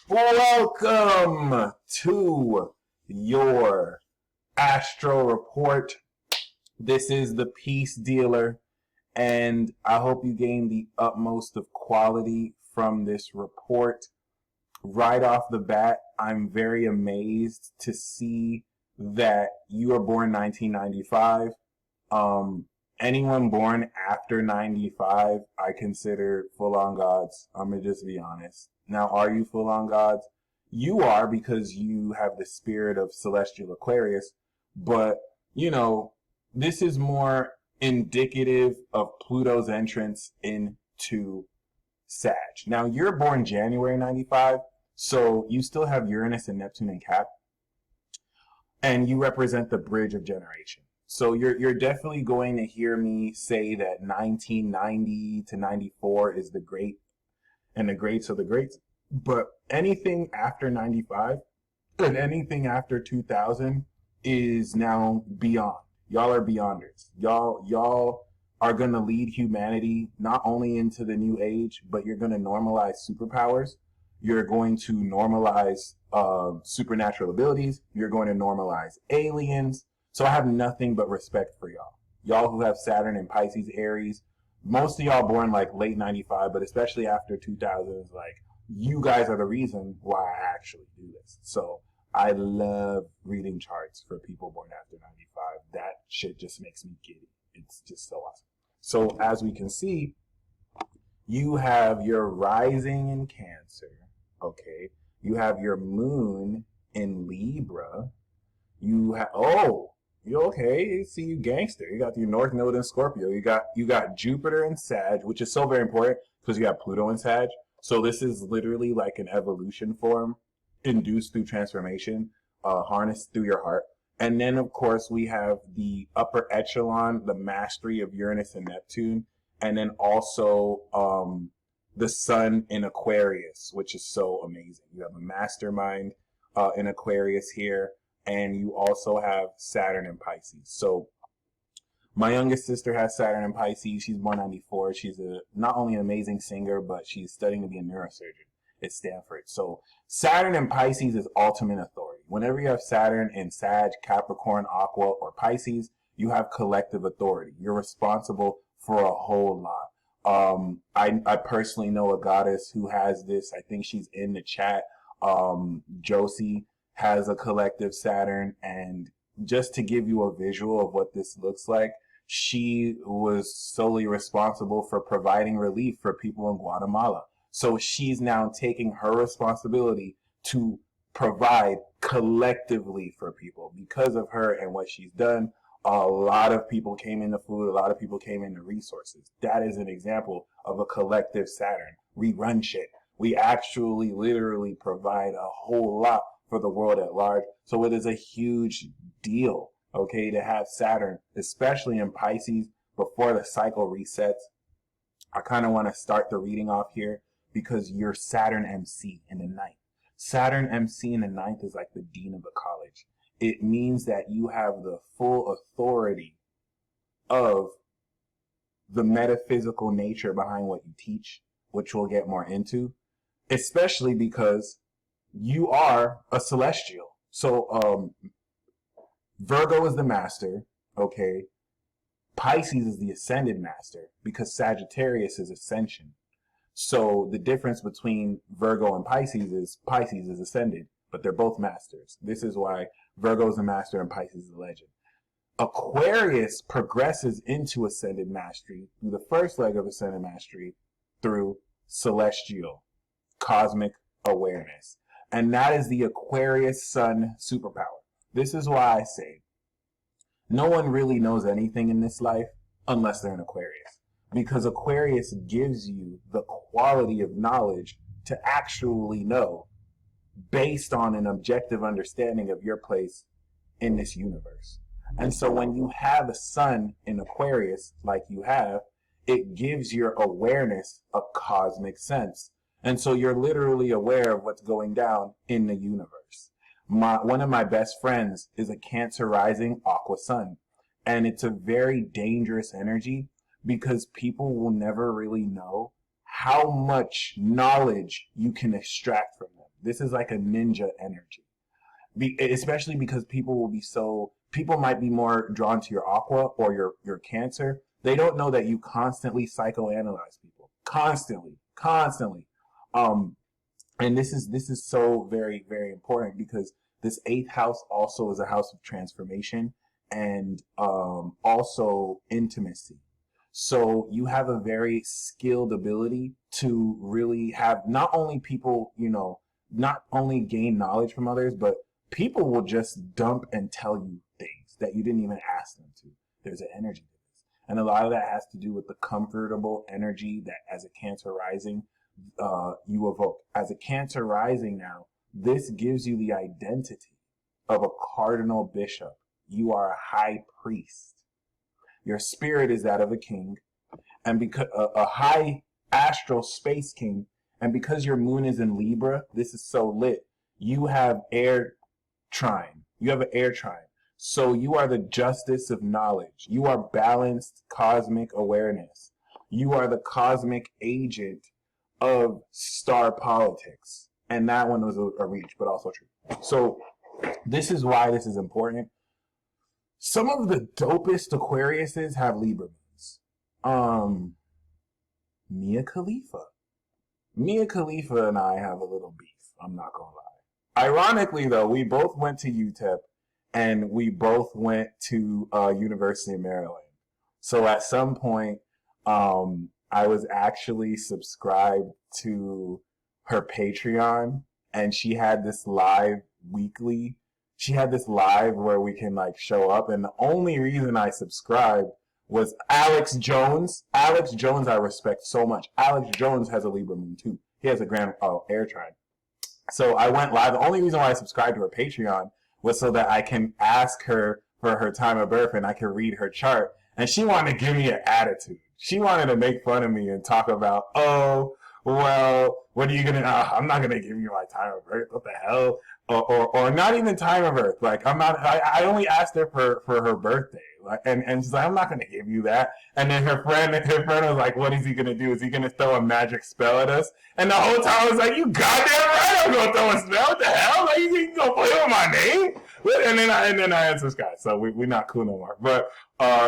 Welcome to your Astro Report. This is the Peace Dealer, and I hope you gain the utmost of quality from this report. Right off the bat, I'm very amazed to see that you are born 1995. Anyone born after 95, I consider full-on gods. I'm gonna just be honest. Now, are you full-on gods? You are, because you have the spirit of celestial Aquarius, but, this is more indicative of Pluto's entrance into Sag. Now, you're born January 95, so you still have Uranus and Neptune in Cap, and you represent the bridge of generation. So you're definitely going to hear me say that 1990 to 94 is the great, and the greats are the greats. But anything after 95 and anything after 2000 is now beyond. Y'all are beyonders. Y'all are going to lead humanity not only into the new age, but you're going to normalize superpowers. You're going to normalize supernatural abilities. You're going to normalize aliens. So I have nothing but respect for y'all. Y'all who have Saturn and Pisces, Aries. Most of y'all born like late 95, but especially after 2000s, like, you guys are the reason why I actually do this. So I love reading charts for people born after 95. That shit just makes me giddy. It's just so awesome. So as we can see, you have your rising in Cancer, okay? You have your moon in Libra. You have, you okay? See, you gangster. You got your North Node in Scorpio. You got Jupiter in Sag, which is so very important because you have Pluto in Sag. So this is literally like an evolution form induced through transformation, harnessed through your heart. And then, of course, we have the upper echelon, the mastery of Uranus and Neptune, and then also the sun in Aquarius, which is so amazing. You have a mastermind in Aquarius here, and you also have Saturn in Pisces. So my youngest sister has Saturn in Pisces. She's born 94. She's not only an amazing singer, but she's studying to be a neurosurgeon at Stanford. So Saturn in Pisces is ultimate authority. Whenever you have Saturn in Sag, Capricorn, Aqua, or Pisces, you have collective authority. You're responsible for a whole lot. I personally know a goddess who has this. I think she's in the chat. Josie has a collective Saturn, and just to give you a visual of what this looks like, she was solely responsible for providing relief for people in Guatemala. So she's now taking her responsibility to provide collectively for people. Because of her and what she's done, a lot of people came into food, a lot of people came into resources. That is an example of a collective Saturn. We run shit. We actually literally provide a whole lot for the world at large. So it is a huge deal, okay, to have Saturn, especially in Pisces, before the cycle resets. I kind of want to start the reading off here because you're Saturn MC in the ninth. Saturn MC in the ninth is like the dean of a college. It means that you have the full authority of the metaphysical nature behind what you teach, which we'll get more into, especially because you are a celestial. So Virgo is the master, okay? Pisces is the ascended master because Sagittarius is ascension. So the difference between Virgo and Pisces is ascended, but they're both masters. This is why Virgo is the master and Pisces is the legend. Aquarius progresses into ascended mastery through the first leg of ascended mastery through celestial, cosmic awareness. And that is the Aquarius sun superpower. This is why I say no one really knows anything in this life unless they're an Aquarius. Because Aquarius gives you the quality of knowledge to actually know based on an objective understanding of your place in this universe. And so when you have a sun in Aquarius like you have, it gives your awareness a cosmic sense. And so you're literally aware of what's going down in the universe. One of my best friends is a Cancer rising Aqua sun. And it's a very dangerous energy because people will never really know how much knowledge you can extract from them. This is like a ninja energy. Especially because people might be more drawn to your aqua or your Cancer. They don't know that you constantly psychoanalyze people. Constantly. Um, and this is so very, very important because this eighth house also is a house of transformation and also intimacy. So you have a very skilled ability to really have not only people, not only gain knowledge from others, but people will just dump and tell you things that you didn't even ask them to. There's an energy to this. And a lot of that has to do with the comfortable energy that as a Cancer rising, you evoke. As a Cancer rising now, this gives you the identity of a cardinal bishop. You are a high priest. Your spirit is that of a king, and because a high astral space king, and because your moon is in Libra, this is so lit. You have air trine. You have an air trine. So you are the justice of knowledge. You are balanced cosmic awareness. You are the cosmic agent of star politics. And that one was a reach, but also true. So this is why this is important. Some of the dopest Aquariuses have Libra moons. Mia Khalifa. Mia Khalifa and I have a little beef. I'm not gonna lie. Ironically, though, we both went to UTEP and we both went to University of Maryland. So at some point, I was actually subscribed to her Patreon, and she had this live weekly. She had this live where we can like show up, and the only reason I subscribed was Alex Jones. Alex Jones I respect so much. Alex Jones has a Libra moon too. He has a grand air trine. So I went live. The only reason why I subscribed to her Patreon was so that I can ask her for her time of birth and I can read her chart. And she wanted to give me an attitude. She wanted to make fun of me and talk about, oh, well, what are you gonna? I'm not gonna give you my time of birth. What the hell? Or not even time of birth. Like I'm not. I only asked her for her birthday. Like and she's like, I'm not gonna give you that. And then her friend was like, what is he gonna do? Is he gonna throw a magic spell at us? And the whole time I was like, you goddamn right, I'm gonna throw a spell. What the hell? Like you gonna play with my name? And then I unsubscribed. So we're not cool no more. But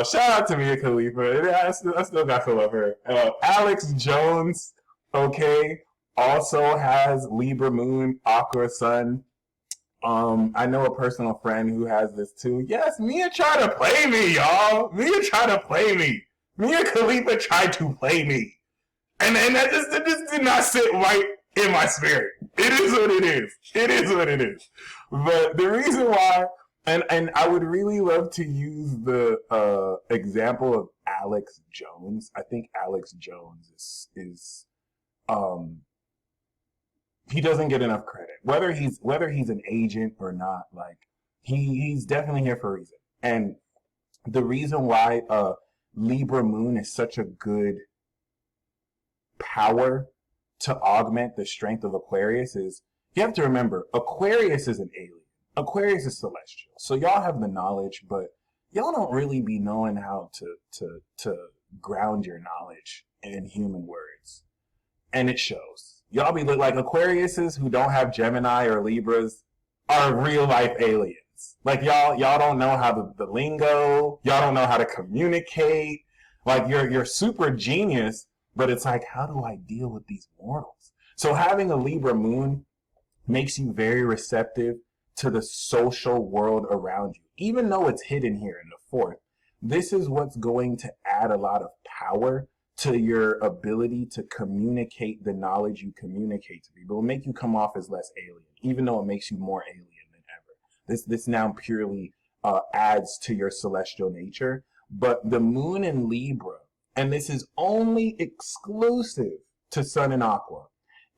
shout out to Mia Khalifa. I still got to love her. Alex Jones. Okay, also has Libra moon, Aqua sun. I know a personal friend who has this too. Yes, Mia tried to play me, y'all. Mia tried to play me. Mia Khalifa tried to play me. And that just did not sit right in my spirit. It is what it is. It is what it is. But the reason why, and I would really love to use the example of Alex Jones. I think Alex Jones is he doesn't get enough credit. Whether he's an agent or not, like he's definitely here for a reason. And the reason why Libra moon is such a good power to augment the strength of Aquarius is you have to remember Aquarius is an alien. Aquarius is celestial. So y'all have the knowledge, but y'all don't really be knowing how to ground your knowledge in human words. And it shows. Y'all be like Aquariuses who don't have Gemini or Libras are real life aliens. Like y'all don't know how the lingo. Y'all don't know how to communicate. Like you're super genius, but it's like, how do I deal with these mortals? So having a Libra moon makes you very receptive to the social world around you. Even though it's hidden here in the fourth, this is what's going to add a lot of power to your ability to communicate the knowledge you communicate to people. It'll make you come off as less alien, even though it makes you more alien than ever. This now purely adds to your celestial nature. But the moon in Libra, and this is only exclusive to Sun and Aqua.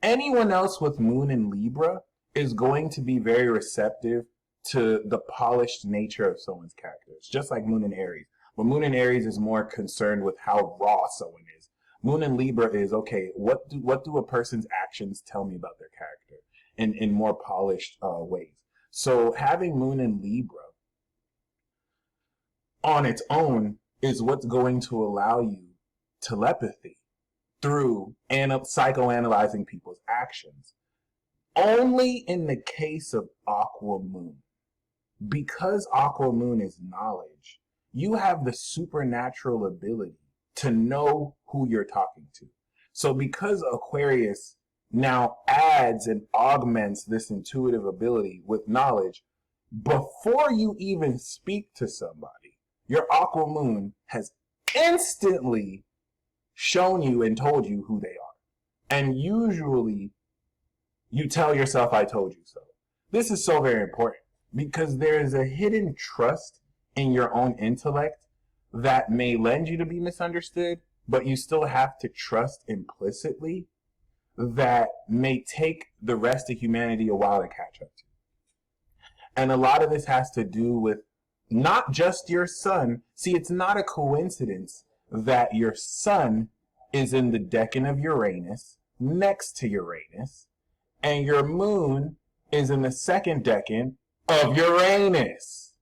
Anyone else with moon in Libra is going to be very receptive to the polished nature of someone's character. It's just like moon in Aries. But moon in Aries is more concerned with how raw someone is. Moon in Libra is, okay, what do a person's actions tell me about their character in more polished ways. So having moon in Libra on its own is what's going to allow you telepathy through psychoanalyzing people's actions. Only in the case of Aqua Moon. Because Aqua Moon is knowledge, you have the supernatural ability to know who you're talking to. So because Aquarius now adds and augments this intuitive ability with knowledge, before you even speak to somebody, your Aqua Moon has instantly shown you and told you who they are. And usually you tell yourself, I told you so. This is so very important because there is a hidden trust in your own intellect that may lend you to be misunderstood, but you still have to trust implicitly, that may take the rest of humanity a while to catch up to. And a lot of this has to do with not just your sun. See, it's not a coincidence that your sun is in the decan of Uranus, next to Uranus, and your moon is in the second decan of Uranus.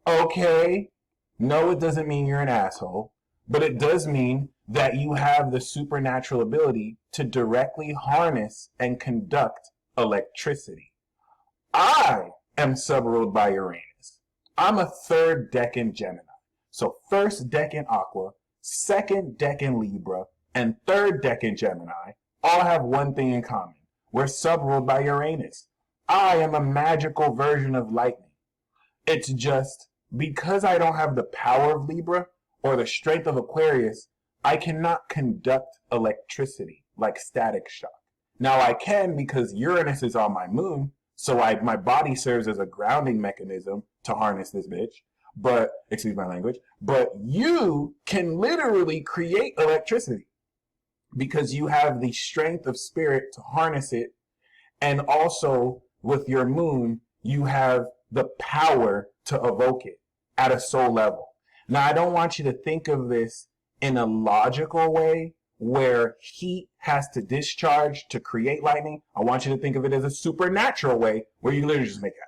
Okay? No, it doesn't mean you're an asshole, but it does mean that you have the supernatural ability to directly harness and conduct electricity. I am subruled by Uranus. I'm a third decan Gemini. So first decan Aqua, second decan Libra, and third decan Gemini all have one thing in common. We're subruled by Uranus. I am a magical version of lightning. It's just because I don't have the power of Libra or the strength of Aquarius, I cannot conduct electricity like static shock. Now I can because Uranus is on my moon, so my body serves as a grounding mechanism to harness this bitch. But, excuse my language, but you can literally create electricity because you have the strength of spirit to harness it. And also with your moon, you have the power to evoke it at a soul level. Now, I don't want you to think of this in a logical way where heat has to discharge to create lightning. I want you to think of it as a supernatural way where you literally just make it happen.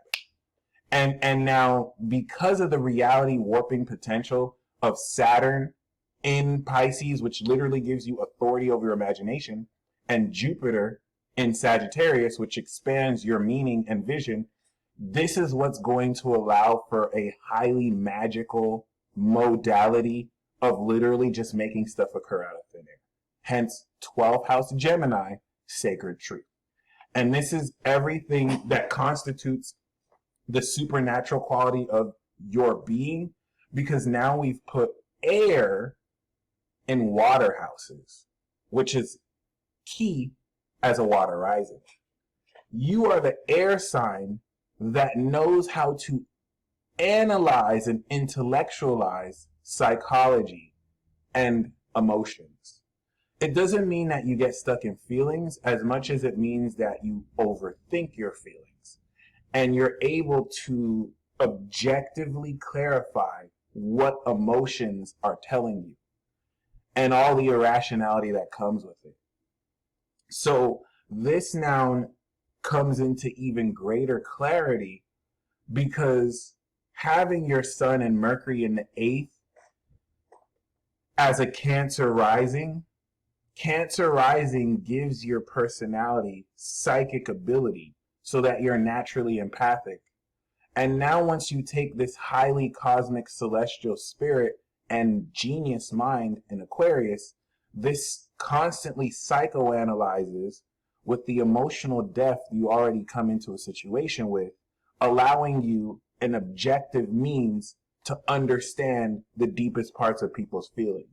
And now, because of the reality warping potential of Saturn in Pisces, which literally gives you authority over your imagination, and Jupiter in Sagittarius, which expands your meaning and vision, this is what's going to allow for a highly magical modality of literally just making stuff occur out of thin air. Hence, 12th house Gemini, sacred truth. And this is everything that constitutes the supernatural quality of your being, because now we've put air in water houses, which is key as a water rising. You are the air sign that knows how to analyze and intellectualize psychology and emotions. It doesn't mean that you get stuck in feelings as much as it means that you overthink your feelings and you're able to objectively clarify what emotions are telling you and all the irrationality that comes with it. So this now comes into even greater clarity because having your sun and Mercury in the 8th as a Cancer rising gives your personality psychic ability so that you're naturally empathic. And now once you take this highly cosmic celestial spirit and genius mind in Aquarius, this constantly psychoanalyzes with the emotional depth you already come into a situation with, allowing you an objective means to understand the deepest parts of people's feelings.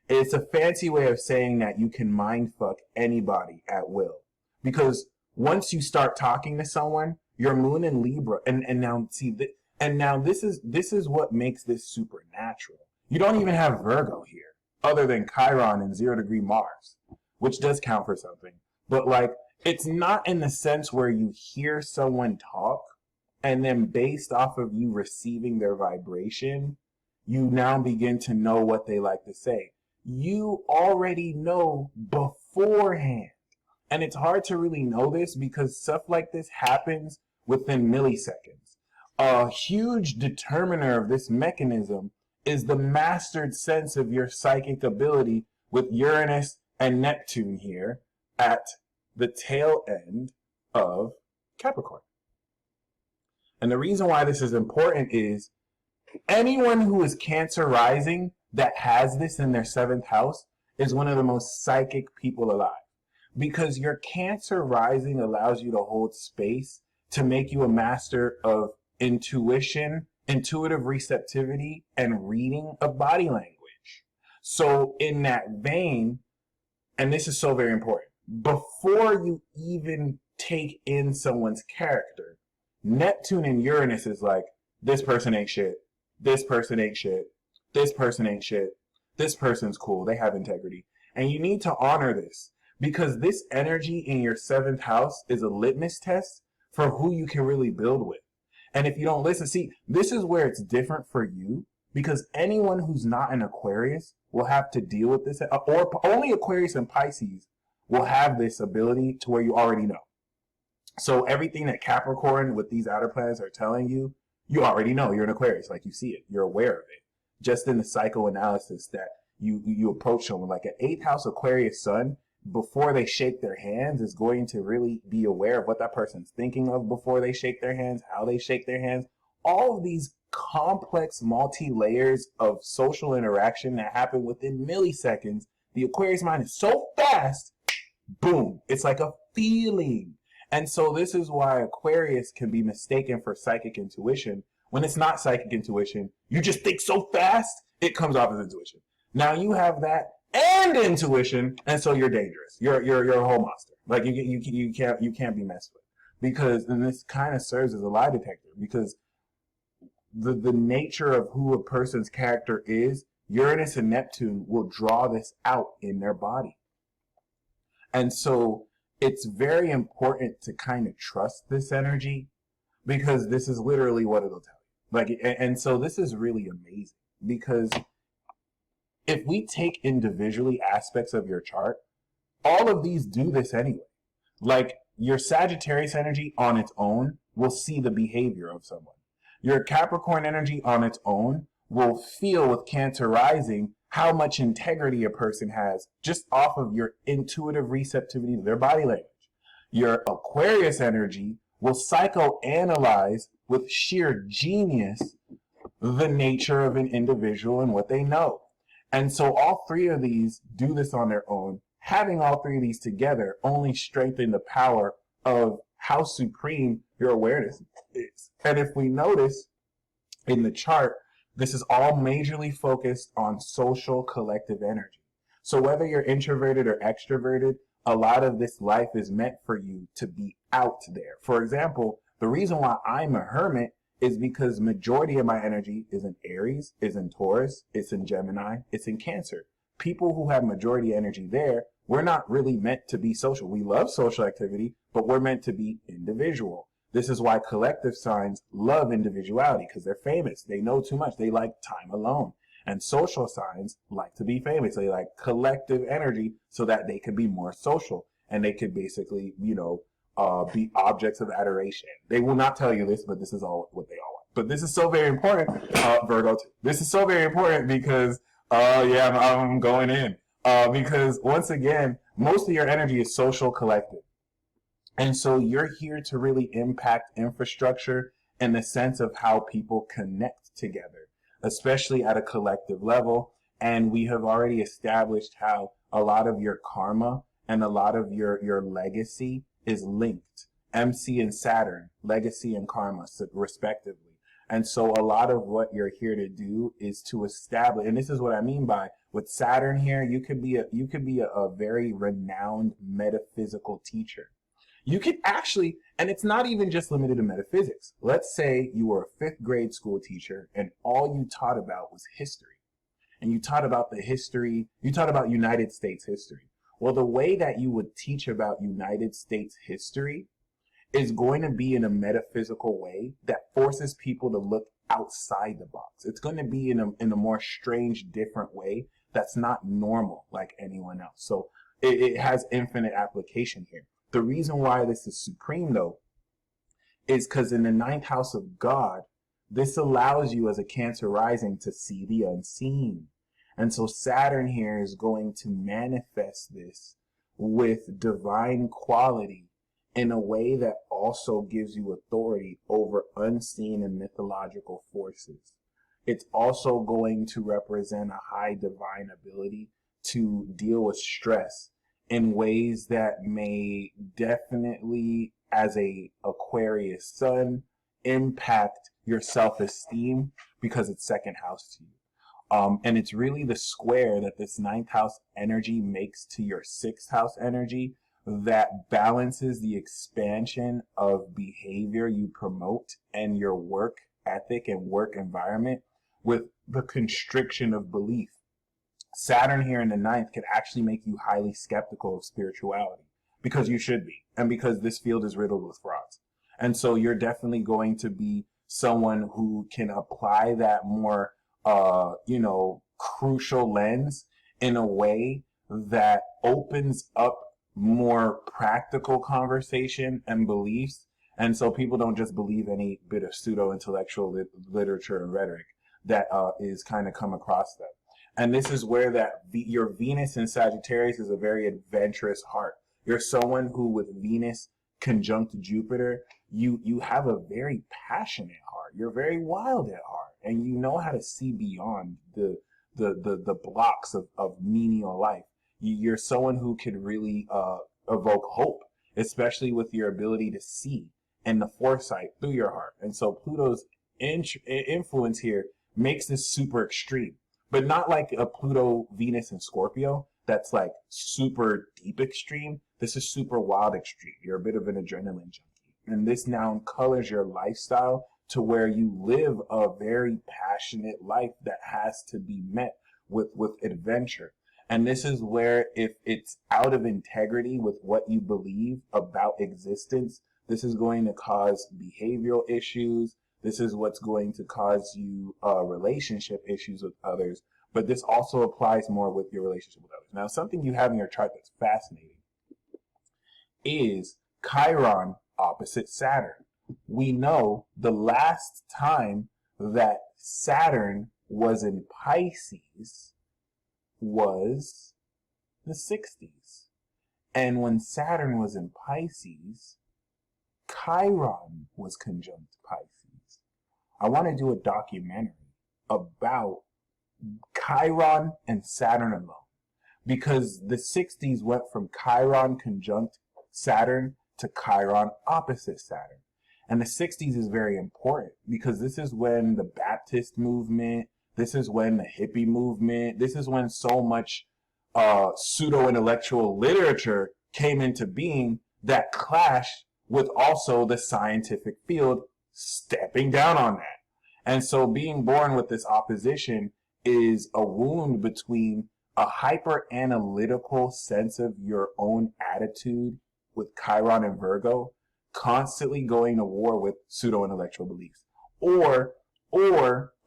It's a fancy way of saying that you can mindfuck anybody at will. Because once you start talking to someone, your moon in Libra, and now see, and now this is what makes this supernatural. You don't even have Virgo here, other than Chiron and 0-degree Mars, which does count for something. But like, it's not in the sense where you hear someone talk, and then based off of you receiving their vibration, you now begin to know what they like to say. You already know beforehand. And it's hard to really know this because stuff like this happens within milliseconds. A huge determiner of this mechanism is the mastered sense of your psychic ability with Uranus and Neptune here at the tail end of Capricorn. And the reason why this is important is anyone who is Cancer rising that has this in their 7th house is one of the most psychic people alive. Because your Cancer rising allows you to hold space to make you a master of intuition, intuitive receptivity, and reading of body language. So in that vein, and this is so very important, before you even take in someone's character, Neptune and Uranus is like, this person ain't shit, this person ain't shit, this person ain't shit, this person's cool, they have integrity. And you need to honor this, because this energy in your 7th house is a litmus test for who you can really build with. And if you don't listen, see, this is where it's different for you, because anyone who's not an Aquarius will have to deal with this, or only Aquarius and Pisces will have this ability to where you already know. So everything that Capricorn with these outer planets are telling you, you already know. You're an Aquarius, like you see it, you're aware of it. Just in the psychoanalysis that you approach someone, like an 8th house Aquarius sun, before they shake their hands is going to really be aware of what that person's thinking of before they shake their hands, how they shake their hands. All of these complex multi-layers of social interaction that happen within milliseconds. The Aquarius mind is so fast, boom, it's like a feeling. And so this is why Aquarius can be mistaken for psychic intuition when it's not psychic intuition. You just think so fast, it comes off as intuition. Now you have that and intuition, and so you're dangerous. You're a whole monster. Like you can't be messed with, because and this kind of serves as a lie detector, because the nature of who a person's character is, Uranus and Neptune will draw this out in their body. And so it's very important to kind of trust this energy, because this is literally what it'll tell you. Like, and so this is really amazing, because if we take individually aspects of your chart, all of these do this anyway. Like your Sagittarius energy on its own will see the behavior of someone. Your Capricorn energy on its own will feel with Cancer rising how much integrity a person has just off of your intuitive receptivity to their body language. Your Aquarius energy will psychoanalyze with sheer genius the nature of an individual and what they know. And so all three of these do this on their own. Having all three of these together only strengthen the power of how supreme your awareness is. And if we notice in the chart, this is all majorly focused on social collective energy. So whether you're introverted or extroverted, a lot of this life is meant for you to be out there. For example, the reason why I'm a hermit is because majority of my energy is in Aries, is in Taurus, it's in Gemini, it's in Cancer. People who have majority energy there, we're not really meant to be social. We love social activity, but we're meant to be individual. This is why collective signs love individuality, because they're famous. They know too much. They like time alone. And social signs like to be famous. They like collective energy so that they can be more social. And they can basically, be objects of adoration. They will not tell you this, but this is all what they all want. But this is so very important, Virgo too. This is so very important because, I'm going in. Because once again, most of your energy is social collective. And so you're here to really impact infrastructure in the sense of how people connect together, especially at a collective level. And we have already established how a lot of your karma and a lot of your legacy is linked. MC and Saturn, legacy and karma, respectively. And so a lot of what you're here to do is to establish, and this is what I mean by with Saturn here, you could be a very renowned metaphysical teacher. You could actually, and it's not even just limited to metaphysics. Let's say you were a 5th grade school teacher and all you taught about was history. And you taught about you taught about United States history. Well, the way that you would teach about United States history is going to be in a metaphysical way that forces people to look outside the box. It's going to be in a more strange, different way that's not normal like anyone else. So it has infinite application here. The reason why this is supreme, though, is because in the 9th house of God, this allows you as a Cancer rising to see the unseen. And so Saturn here is going to manifest this with divine quality in a way that also gives you authority over unseen and mythological forces. It's also going to represent a high divine ability to deal with stress in ways that may definitely, as a Aquarius sun, impact your self-esteem because it's second house to you. And it's really the square that this ninth house energy makes to your sixth house energy that balances the expansion of behavior you promote and your work ethic and work environment with the constriction of belief. Saturn here in the ninth could actually make you highly skeptical of spirituality because you should be, and because this field is riddled with frauds. And so you're definitely going to be someone who can apply that more, crucial lens in a way that opens up more practical conversation and beliefs. And so people don't just believe any bit of pseudo-intellectual literature and rhetoric that is kind of come across them. And this is where your Venus in Sagittarius is a very adventurous heart. You're someone who, with Venus conjunct Jupiter, you have a very passionate heart. You're very wild at heart, and you know how to see beyond the blocks of menial life. You're someone who could really evoke hope, especially with your ability to see and the foresight through your heart. And so Pluto's influence here makes this super extreme, but not like a Pluto Venus in Scorpio that's like super deep extreme. This is super wild extreme. You're a bit of an adrenaline junkie. And this now colors your lifestyle to where you live a very passionate life that has to be met with adventure. And this is where, if it's out of integrity with what you believe about existence, this is going to cause behavioral issues. This is what's going to cause you relationship issues with others. But this also applies more with your relationship with others. Now, something you have in your chart that's fascinating is Chiron opposite Saturn. We know the last time that Saturn was in Pisces was the 60s. And when Saturn was in Pisces, Chiron was conjunct Pisces. I want to do a documentary about Chiron and Saturn alone, because the 60s went from Chiron conjunct Saturn to Chiron opposite Saturn. And the 60s is very important because this is when the Baptist movement, this is when the hippie movement, this is when so much pseudo-intellectual literature came into being that clashed with also the scientific field stepping down on that. And so being born with this opposition is a wound between a hyper-analytical sense of your own attitude with Chiron and Virgo, constantly going to war with pseudo-intellectual beliefs. Or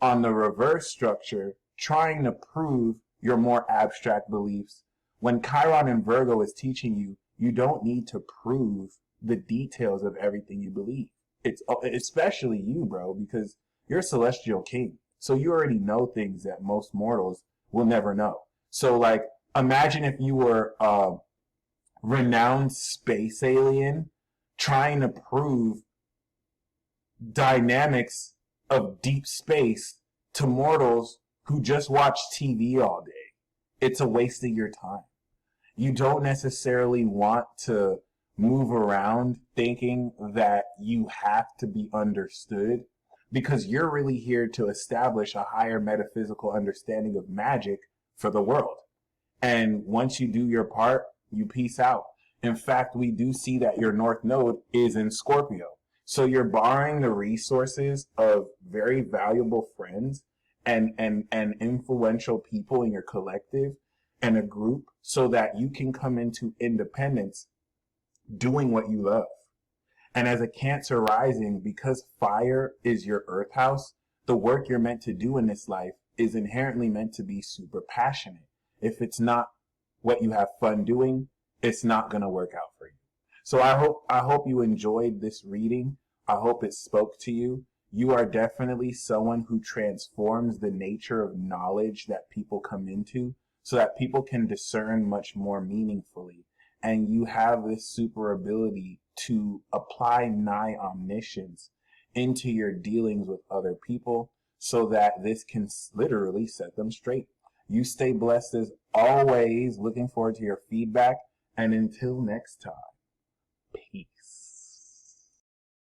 on the reverse structure, trying to prove your more abstract beliefs. When Chiron and Virgo is teaching you, you don't need to prove the details of everything you believe. It's especially you, bro, because you're a celestial king. So you already know things that most mortals will never know. So like, imagine if you were a renowned space alien trying to prove dynamics of deep space to mortals who just watch TV all day. It's a waste of your time. You don't necessarily want to move around thinking that you have to be understood, because you're really here to establish a higher metaphysical understanding of magic for the world. And once you do your part, you peace out. In fact, we do see that your North Node is in Scorpio. So you're borrowing the resources of very valuable friends and influential people in your collective and a group so that you can come into independence doing what you love. And as a Cancer rising, because fire is your earth house, the work you're meant to do in this life is inherently meant to be super passionate. If it's not what you have fun doing, it's not going to work out for you. So I hope you enjoyed this reading. I hope it spoke to you. You are definitely someone who transforms the nature of knowledge that people come into so that people can discern much more meaningfully. And you have this super ability to apply nigh omniscience into your dealings with other people so that this can literally set them straight. You stay blessed as always. Looking forward to your feedback. And until next time, peace.